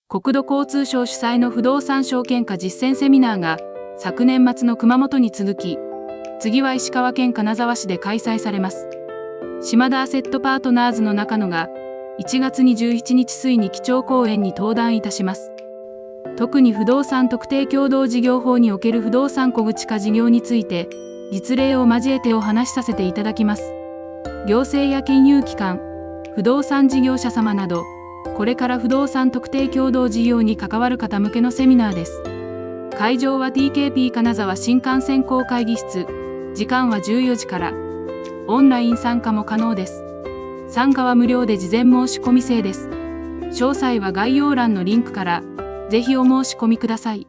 国土交通省主催の不動産証券化実践セミナーが昨年末の熊本に続き、次は石川県金沢市で開催されます。島田アセットパートナーズの中野が1月27日水に基調講演に登壇いたします。特に不動産特定共同事業法における不動産小口化事業について実例を交えてお話しさせていただきます。行政や金融機関、不動産事業者様など、これから不動産特定共同事業に関わる方向けのセミナーです。会場は TKP 金沢新幹線港会議室、時間は14時から。オンライン参加も可能です。参加は無料で事前申し込み制です。詳細は概要欄のリンクから、ぜひお申し込みください。